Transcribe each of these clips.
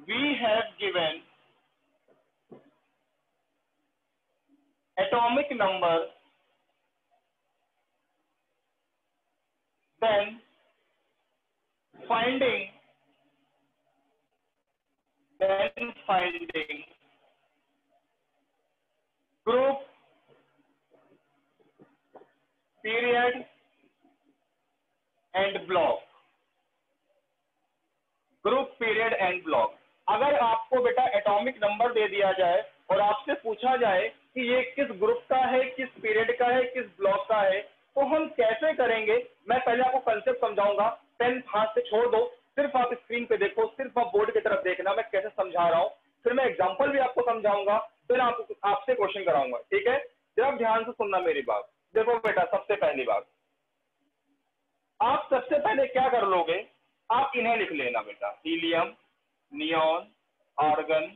we have given atomic number, then finding group, period and block. Group, period and block. अगर आपको बेटा atomic number दे दिया जाए और आपसे पूछा जाए कि ये किस ग्रुप का है, किस पीरियड का है, किस ब्लॉक का है, तो हम कैसे करेंगे? मैं पहले आपको कंसेप्ट समझाऊंगा, पेन हाथ से छोड़ दो, सिर्फ आप स्क्रीन पे देखो, सिर्फ आप बोर्ड की तरफ देखना मैं कैसे समझा रहा हूँ, फिर मैं एग्जाम्पल भी आपको समझाऊंगा, फिर आपसे क्वेश्चन कराऊंगा, ठीक है? जरा ध्यान से सुनना मेरी बात। देखो बेटा, सबसे पहली बात, आप सबसे पहले क्या कर लोगे, आप इन्हें लिख लेना बेटा, helium, neon, argon,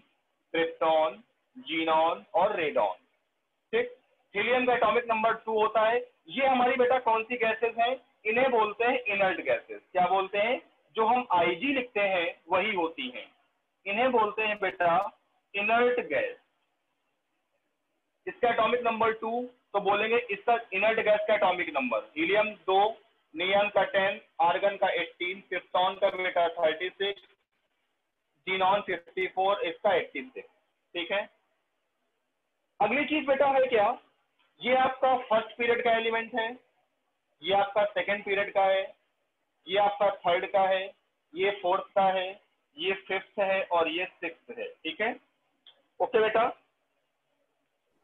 krypton, xenon और रेडॉन। ठीक, हीलियम का एटॉमिक नंबर 2 होता है। ये हमारी बेटा कौन सी गैसेस हैं? इन्हें बोलते हैं इनर्ट गैसेस। क्या बोलते हैं? जो हम आईजी लिखते हैं वही होती हैं, इन्हें बोलते हैं बेटा इनर्ट गैस। इसका एटॉमिक नंबर 2, तो बोलेंगे इसका इनर्ट गैस का एटॉमिक नंबर, हीलियम 2, नियॉन का 10, आर्गन का 18, क्रिप्टॉन का बेटा 36, जीनॉन 54, इसका 86। ठीक है, अगली चीज बेटा है क्या? ये आपका फर्स्ट पीरियड का एलिमेंट है, ये आपका सेकंड पीरियड का है, ये आपका थर्ड का है, ये फोर्थ का है, ये फिफ्थ है और ये सिक्स्थ है। ठीक है, ओके बेटा।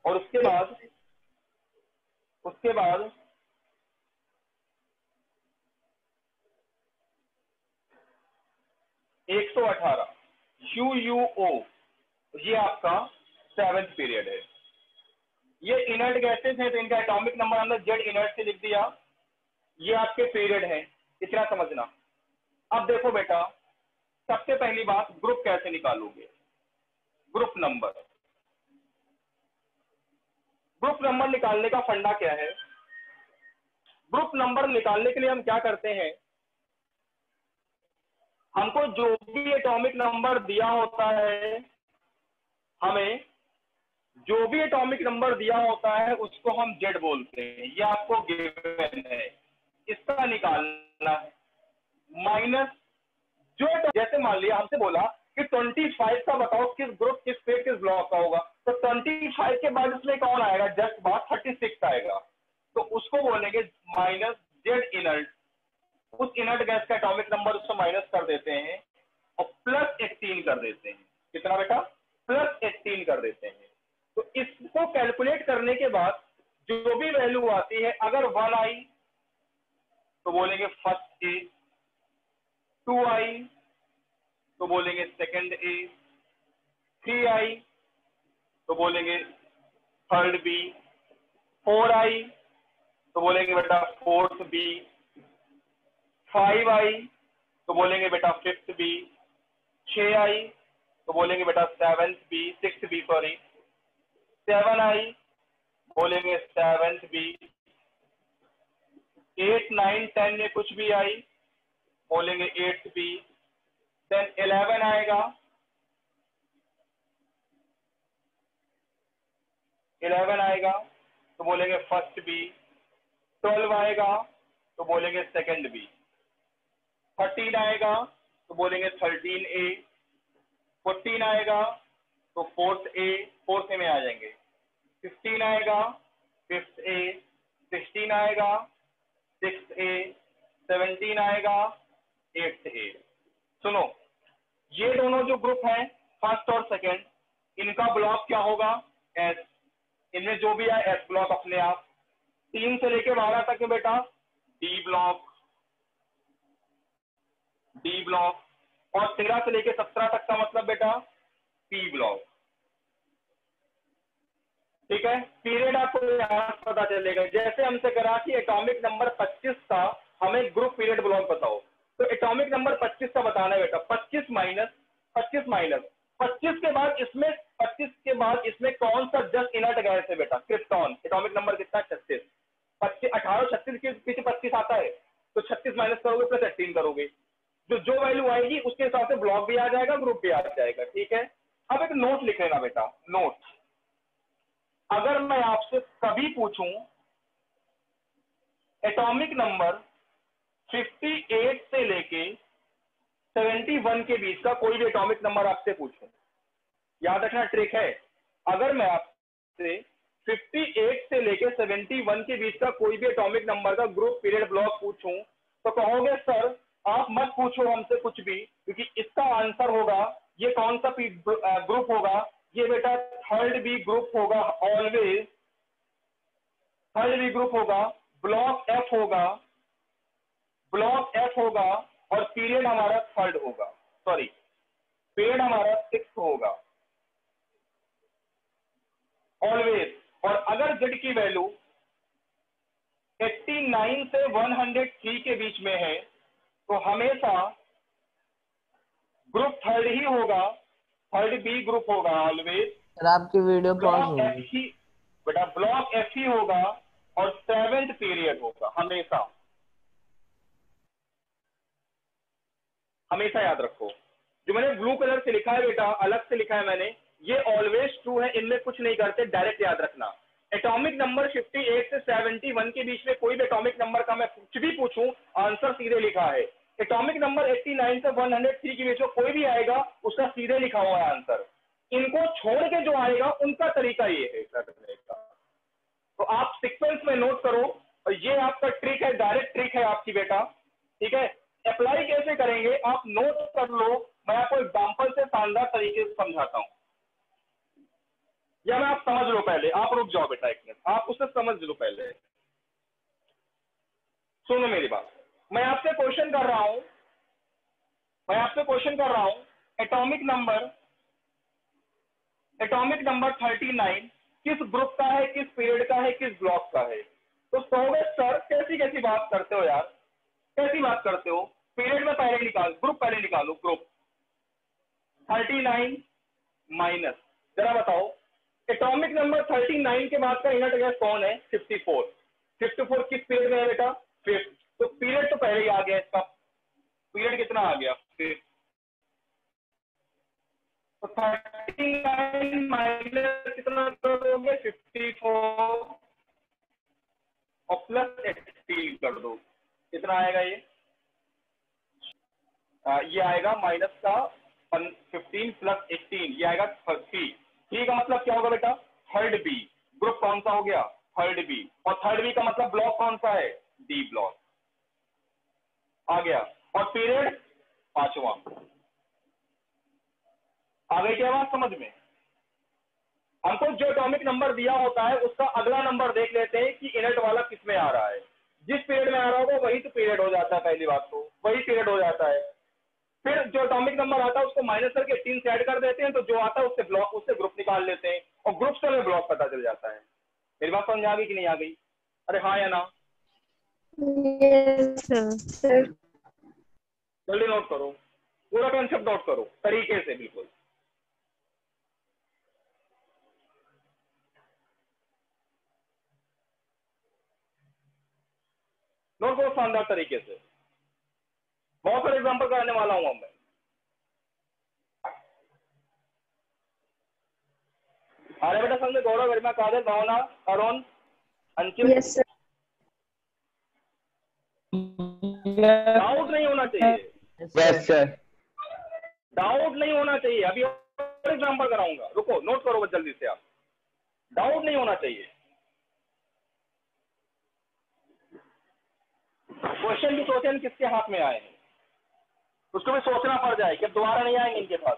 और उसके बाद 118 UUO, ये आपका 7th पीरियड है। ये इनर्ट गैसेस हैं तो इनका एटॉमिक नंबर हमने जेड इनर्ट से लिख दिया। ये आपके पीरियड है, इतना समझना। अब देखो बेटा, सबसे पहली बात, ग्रुप कैसे निकालोगे? ग्रुप नंबर निकालने का फंडा क्या है? ग्रुप नंबर निकालने के लिए हम क्या करते हैं, हमको जो भी एटॉमिक नंबर दिया होता है, हमें जो भी एटॉमिक नंबर दिया होता है उसको हम जेड बोलते हैं। ये आपको गिवन है, इसका निकालना है। माइनस जो, जैसे मान लिया हमसे बोला कि 25 का बताओ किस ग्रुप, किस पेज, किस ब्लॉक का होगा, तो 25 के बाद इसमें कौन आएगा? जस्ट बात 36 आएगा, तो उसको बोलेंगे माइनस जेड इनर्ट। उस इनर्ट गैस का एटॉमिक नंबर उसको माइनस कर देते हैं और प्लस 18 कर देते हैं। कितना बेटा? प्लस 18 कर देते हैं। तो इसको कैलकुलेट करने के बाद जो भी वैल्यू आती है, अगर 1 आई तो बोलेंगे फर्स्ट ए, 2 आई तो बोलेंगे सेकंड ए, 3 आई तो बोलेंगे थर्ड बी, 4 आई तो बोलेंगे बेटा फोर्थ बी, 5 आई तो बोलेंगे बेटा फिफ्थ बी, 6 आई तो बोलेंगे बेटा seventh B, sixth B sorry, 7 आई बोलेंगे सेवेंथ बी, 8, 9, 10 में कुछ भी आई बोलेंगे 8th बी, देन 11 आएगा, 11 आएगा तो बोलेंगे फर्स्ट बी, 12 आएगा तो बोलेंगे सेकंड बी, 13 आएगा तो बोलेंगे 13 ए, 14 आएगा तो फोर्थ ए, फोर्थ ए में आ जाएंगे, 15 आएगा फिफ्थ ए, 16 आएगा 6th ए, 17 आएगा 8th ए। सुनो, ये दोनों जो ग्रुप हैं फर्स्ट और सेकंड, इनका ब्लॉक क्या होगा? एस। इनमें जो भी है एस ब्लॉक अपने आप। 3 से लेके 12 तक में बेटा डी ब्लॉक, और 13 से लेके 17 तक का मतलब बेटा पी ब्लॉक। ठीक है, पीरियड आपको यहां पता चलेगा। जैसे हमसे करा कि एटॉमिक नंबर 25 का हमें ग्रुप पीरियड ब्लॉक बताओ, तो एटॉमिक नंबर 25 का बताना है बेटा। 25 माइनस 25 के बाद इसमें 25 के बाद इसमें कौन सा जस्ट इनर्ट गैस है बेटा? क्रिप्टॉन। एटॉमिक नंबर कितना? 36। 18 36 के पीछे 25 आता है, तो 36 माइनस करोगे प्लस 18 करोगे, जो वैल्यू आएगी उसके हिसाब से ब्लॉक भी आ जाएगा, ग्रुप भी आ जाएगा, ठीक है। अब एक नोट लिखेगा बेटा, नोट। अगर मैं आपसे कभी पूछूं एटॉमिक नंबर 58 से लेके 71 के बीच का कोई भी एटॉमिक नंबर आपसे पूछूं, याद रखना ट्रिक है, अगर मैं आपसे 58 से लेके 71 के बीच का कोई भी एटॉमिक नंबर का ग्रुप, पीरियड, ब्लॉक पूछूं तो कहोगे सर आप मत पूछो हमसे कुछ भी, क्योंकि इसका आंसर होगा ये कौन सा ग्रुप होगा, ये बेटा थर्ड बी ग्रुप होगा, ऑलवेज थर्ड बी ग्रुप होगा, ब्लॉक एफ होगा, ब्लॉक एफ होगा, और पीरियड हमारा थर्ड होगा, सॉरी पीरियड हमारा 6 होगा, ऑलवेज। और अगर जेड की वैल्यू 89 से 103 के बीच में है तो हमेशा ग्रुप थर्ड ही होगा, थर्ड बी ग्रुप होगा ऑलवेज। सर आपकी वीडियो पॉज ब्लॉक एफ होगी। ही बेटा, ब्लॉक एफ ही होगा और 7th पीरियड होगा हमेशा, हमेशा याद रखो। जो मैंने ब्लू कलर से लिखा है बेटा, अलग से लिखा है मैंने, ये ऑलवेज ट्रू है, इनमें कुछ नहीं करते, डायरेक्ट याद रखना। एटॉमिक नंबर 58 से 71 के बीच में कोई भी एटॉमिक नंबर का मैं कुछ भी पूछूं, आंसर सीधे लिखा है। एटॉमिक नंबर 89 से 103 के बीच में कोई भी आएगा, उसका सीधे लिखा हुआ है आंसर। इनको छोड़ के जो आएगा उनका तरीका ये है करने का। तो आप सीक्वेंस में नोट करो, और ये आपका ट्रिक है, डायरेक्ट ट्रिक है आपकी बेटा, ठीक है। अप्लाई कैसे करेंगे आप नोट कर लो, मैं आपको एग्जांपल से शानदार तरीके से समझाता हूं, या मैं आप समझ लो पहले, आप रुक जाओ बेटा एक मिनट, आप उसे समझ लो पहले, सुनो मेरी बात। मैं आपसे क्वेश्चन कर रहा हूं, मैं आपसे क्वेश्चन कर रहा हूं, एटॉमिक नंबर 39 किस ग्रुप का है, किस पीरियड का है, किस ब्लॉक का है। तो कहोगे सर कैसी कैसी बात करते हो यार, कैसी बात करते हो, पीरियड में पहले निकाल, ग्रुप पहले निकालो, ग्रुप 39 माइनस, जरा बताओ एटॉमिक नंबर 39 के बाद का इनट गैस कौन है, 54। 54 किस पीरियड में है बेटा, फिफ्थ। तो पीरियड तो पहले ही आ गया, इसका पीरियड कितना आ गया, फिफ्थ। तो 39 माइनस कितना करोगे, 54, और प्लस 18 कर दो, कितना आएगा ये आएगा माइनस का 15 प्लस 18, ये आएगा 30। थ्री का मतलब क्या होगा बेटा, थर्ड बी ग्रुप कौन सा हो गया, थर्ड बी, और थर्ड बी का मतलब ब्लॉक कौन सा है, डी ब्लॉक आ गया। और पीरियड पांचवा, आ गई क्या बात समझ में। हमको जो एटॉमिक नंबर दिया होता है उसका अगला नंबर देख लेते हैं कि इनट वाला किस में आ रहा है, जिस पीरियड में आ रहा होगा वही तो पीरियड हो जाता है, पहली बात तो वही पीरियड हो जाता है। फिर जो एटॉमिक नंबर आता है उसको माइनस करके 18 से ऐड कर देते हैं, तो जो आता है उससे ब्लॉक, उससे ग्रुप निकाल लेते हैं, और ग्रुप से हमें ब्लॉक पता चल जाता है। मेरी बात समझ आ गई कि नहीं आ गई, अरे हाँ या ना, यस सर। जल्दी नोट करो, पूरा कॉन्सेप्ट नोट करो तरीके से, बिल्कुल नोट करो शानदार तरीके से। बहुत सारे एग्जाम्पल कराने वाला हूँ मैं। अरे बेटा समझे, गौरव, गरिमा, काजल, भावना, अरुण, अंकित, यस सर। डाउट नहीं होना चाहिए, यस सर। डाउट नहीं होना चाहिए। अभी और एग्जाम्पल कराऊंगा, रुको नोट करो बस जल्दी से आप, डाउट नहीं होना चाहिए। क्वेश्चन भी सोचे किसके हाथ में आए हैं, उसको भी सोचना पड़ जाए कि अब दोबारा नहीं आएंगे इनके पास।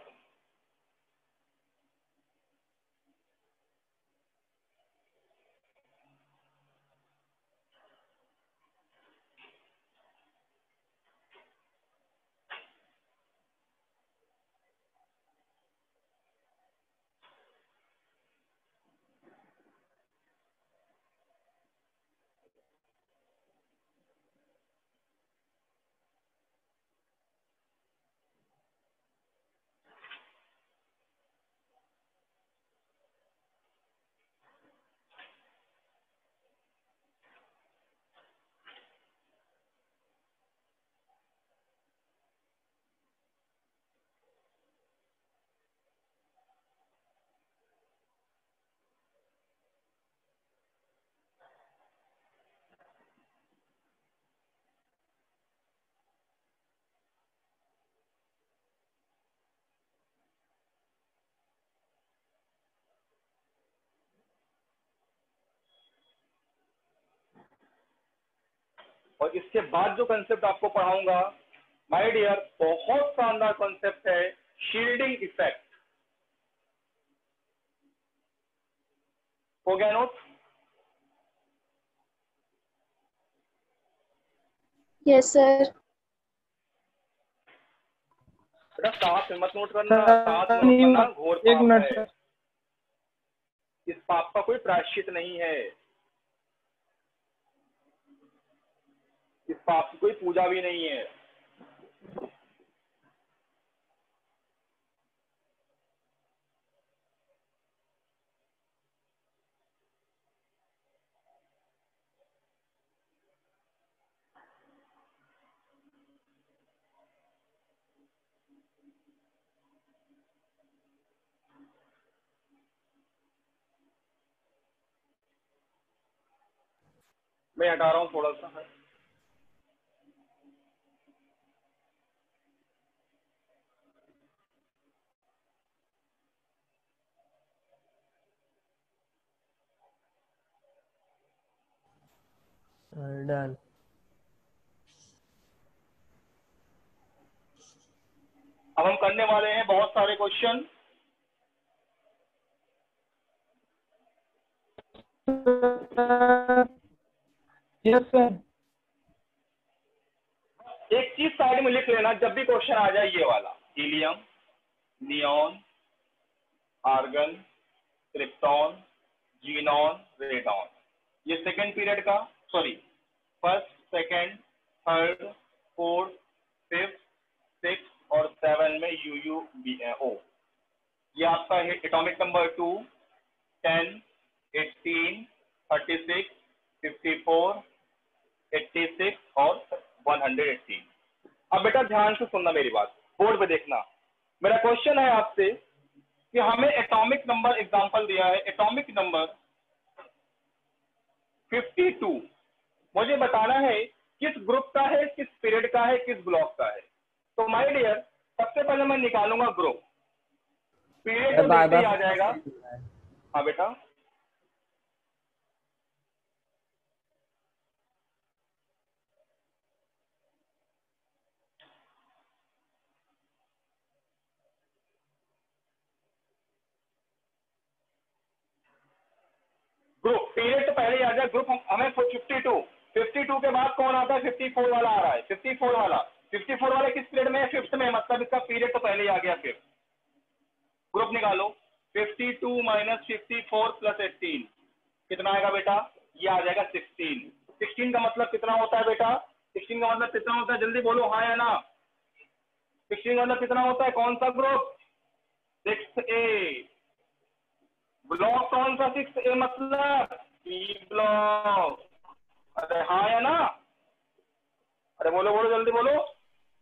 और इसके बाद जो कंसेप्ट आपको पढ़ाऊंगा माय डियर, बहुत शानदार कंसेप्ट है, शील्डिंग इफेक्ट। हो गया नोट? Yes sir. बेटा साथ में मत नोट करना, साथ में नोट करना, घोर एक पाप मिनट है। सर। इस पाप का कोई प्रायश्चित नहीं है, इस पाप की कोई पूजा भी नहीं है। मैं हटा रहा हूँ थोड़ा सा है। डन। अब हम करने वाले हैं बहुत सारे क्वेश्चन। Yes sir. एक चीज साइड में लिख लेना, जब भी क्वेश्चन आ जाए ये वाला, helium, neon, argon, krypton, xenon, radon, ये सेकेंड पीरियड का, sorry first, second, third, fourth, fifth, six और सेवन में UUBO। ये आपका है एटॉमिक नंबर 2, 10, 18, 36, 54, 86 और 118। अब बेटा ध्यान से सुनना मेरी बात, बोर्ड पे देखना। मेरा क्वेश्चन है आपसे कि हमें एटॉमिक नंबर एग्जांपल दिया है, एटॉमिक नंबर 52, मुझे बताना है किस ग्रुप का है, किस पीरियड का है, किस ब्लॉक का है। तो माय डियर, सबसे पहले मैं निकालूंगा ग्रुप, पीरियड तो देखते ही आ जाएगा। हाँ बेटा, ग्रुप पीरियड तो पहले ही आ जाए। ग्रुप हमें 52 के बाद कौन आता है? 54 वाला आ रहा है। 54 वाला किस पीरियड में है? फिफ्थ में, मतलब इसका पीरियड तो पहले ही आ गया। फिर ग्रुप निकालो, 52 माइनस 54 प्लस 18 कितना आएगा बेटा? ये आ जाएगा 16। 16 का मतलब कितना होता है बेटा? 16 का मतलब कितना होता है? जल्दी बोलो, हाँ या ना। 16 का मतलब कितना होता है? कौन सा ग्रुप? 6A। ब्लॉक कौन सा? 6A मतलब बी ब्लॉक। अरे हाँ या ना? अरे बोलो बोलो, जल्दी बोलो।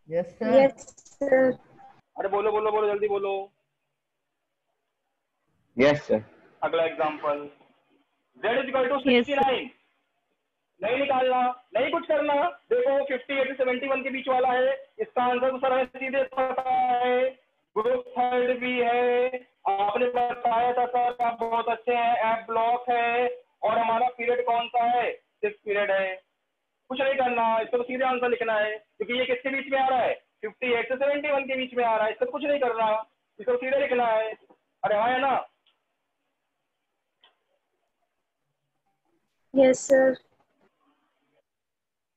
Yes sir. Yes sir. अरे बोलो बोलो बोलो, जल्दी बोलो। Yes sir. अगला example, Z is equal to Yes, 69। नहीं निकालना, नहीं कुछ करना। देखो 58 से 71 के बीच वाला है, इसका आंसर तो सर हमें सीधे पता है, ग्रुप थर्ड भी है। आपने बताया था सर, आप बहुत अच्छे हैं, F ब्लॉक है। और हमारा पीरियड कौन सा है? 6 पीरियड है। कुछ नहीं करना, इसको तो सीधे आंसर लिखना है, क्योंकि ये किसके बीच में आ रहा है? 58 से 71 के बीच में आ रहा है। इसको कुछ नहीं करना, इसको सीधे लिखना है। अरे हाँ है ना? yes sir.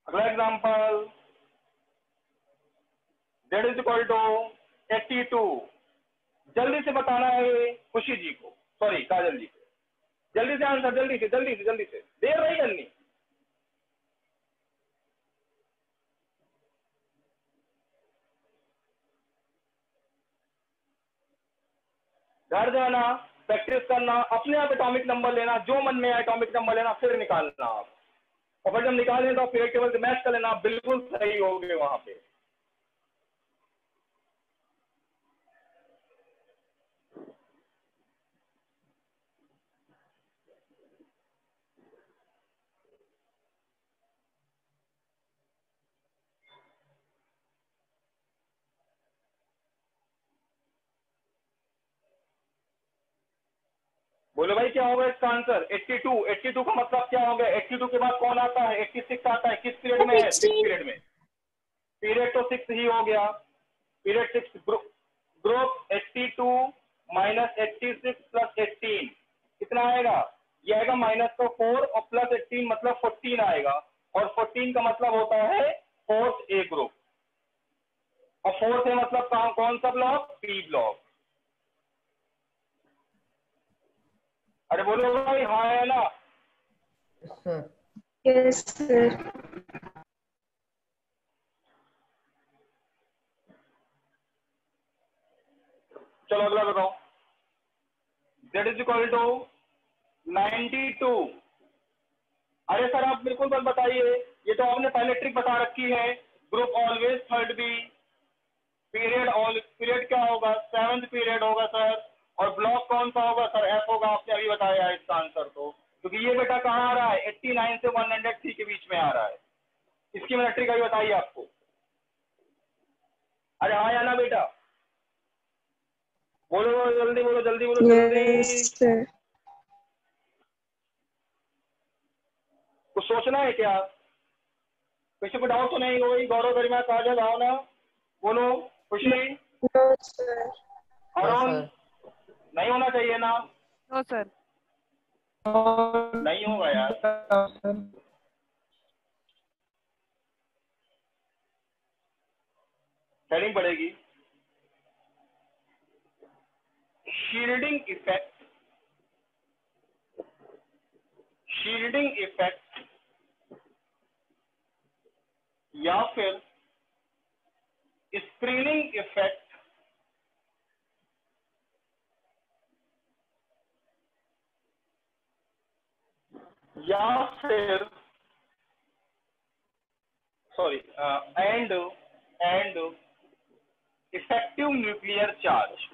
अगला example, Z is equal to 82। जल्दी से बताना है खुशी जी को, सॉरी काजल जी को। जल्दी से आंसर, जल्दी से जल्दी से जल्दी से, देर नहीं करनी। घर जाना, प्रैक्टिस करना, अपने आप एटॉमिक नंबर लेना, जो मन में आए एटॉमिक नंबर लेना, फिर निकालना आप। और फिर जब निकालें तो पीरियड टेबल से मैच कर लेना, आप बिल्कुल सही हो गए वहां पे। बोलो भाई क्या होगा इसका आंसर? 82। 82 का मतलब क्या हो गया? 82 के बाद कौन आता है? 86 आता है। किस पीरियड में है? 6 पीरियड में। पीरियड तो 6 ही हो गया। पीरियड 6 ग्रुप 82 माइनस 86 प्लस 18 कितना आएगा? ये आएगा माइनस तो 4 और प्लस 18 मतलब 14 आएगा। और 14 का मतलब होता है फोर्थ ए ग्रुप। और फोर्थ ए मतलब कौन सा ब्लॉक? P block. अरे बोलो भाई हाँ है ना? Yes, sir. चलो अगला बताओ। That is equal to 92। अरे सर आप बिल्कुल बस बताइए, ये तो आपने पहले ट्रिक बता रखी है। Group always third B. Period क्या होगा? 7th पीरियड होगा सर। और ब्लॉक कौन सा होगा सर? एफ होगा। आपने अभी बताया है इसका आंसर तो। क्योंकि ये बेटा कहाँ आ रहा है? 89 से 103 के बीच में आ रहा है। इसकी मैंने ट्रिक अभी बताई आपको। अरे हाँ या ना बेटा? बोलो जल्दी, बोलो जल्दी, बोलो जल्दी। Yes, sir. कुछ सोचना है क्या? किसी को डाउट तो नहीं? वही गौरव, गरिमा, काजल, आओ ना। बोलो। खुशी, No, sir. अरुण, नहीं होना चाहिए ना? No sir. नहीं होगा यार। हेडिंग पड़ेगी शील्डिंग इफेक्ट। शील्डिंग इफेक्ट या फिर स्क्रीनिंग इफेक्ट या फिर sorry and effective nuclear charge.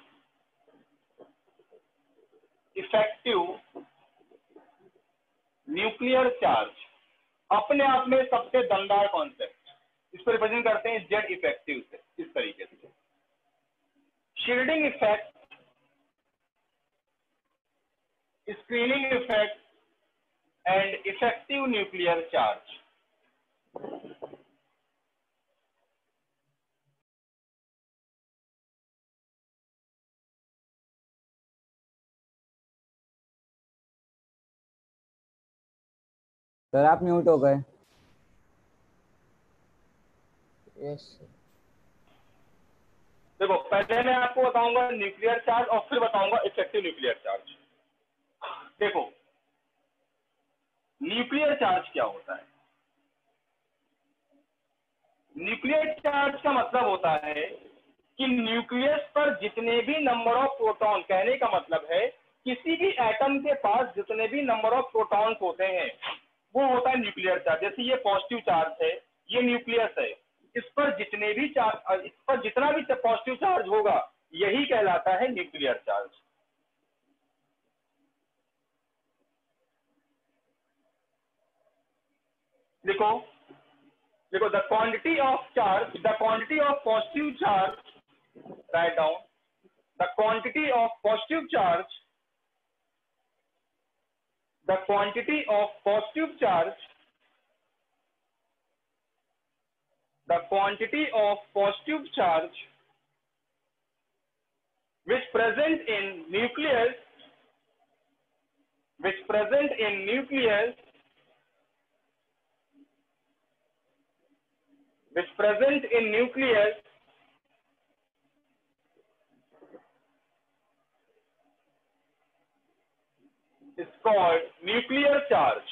Effective nuclear charge अपने आप में सबसे दमदार कॉन्सेप्ट। इसको रिप्रेजेंट करते हैं जेड इफेक्टिव से, इस तरीके से। Shielding effect, screening effect and effective nuclear charge. Sir आप म्यूट हो गए। यस। देखो पहले मैं आपको बताऊंगा न्यूक्लियर चार्ज और फिर बताऊंगा इफेक्टिव न्यूक्लियर चार्ज। देखो न्यूक्लियर चार्ज क्या होता है? न्यूक्लियर चार्ज का मतलब होता है कि न्यूक्लियस पर जितने भी नंबर ऑफ प्रोटॉन, कहने का मतलब है किसी भी एटम के पास जितने भी नंबर ऑफ प्रोटॉन्स होते हैं वो होता है न्यूक्लियर चार्ज। जैसे ये पॉजिटिव चार्ज है, ये न्यूक्लियस है, इस पर जितने भी चार्ज, इस पर जितना भी पॉजिटिव चार्ज होगा यही कहलाता है न्यूक्लियर चार्ज। देखो देखो the quantity of charge, the quantity of positive charge, write down the quantity of positive charge, the quantity of positive charge, the quantity of positive charge which present in nucleus, which present in nucleus, which present in nucleus is called nuclear charge.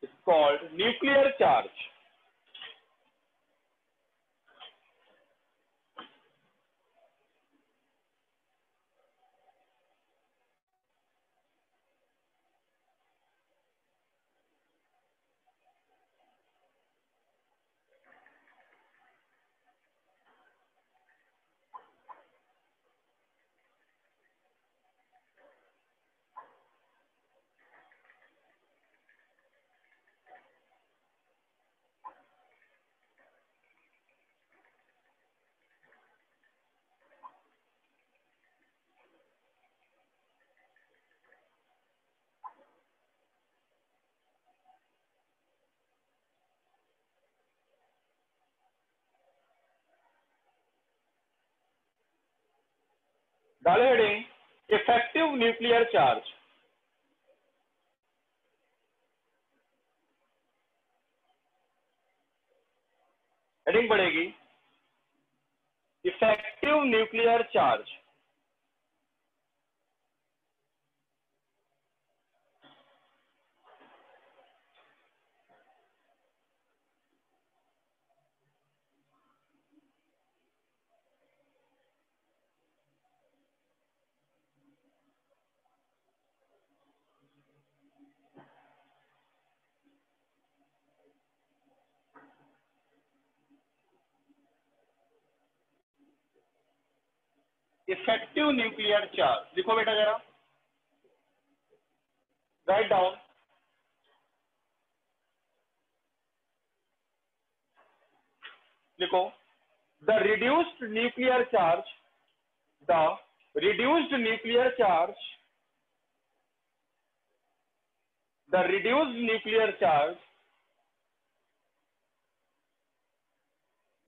It's called nuclear charge. डाले heading effective nuclear charge. Heading बढ़ेगी effective nuclear charge. Effective nuclear charge लिखो बेटा जरा, write down. लिखो the reduced nuclear charge, the reduced nuclear charge, the reduced nuclear charge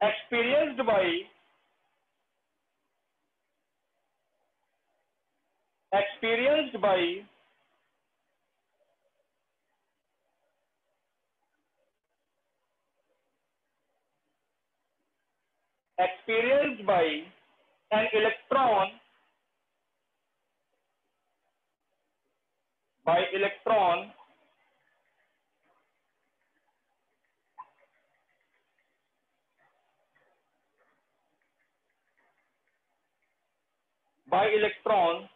experienced by an electron by electron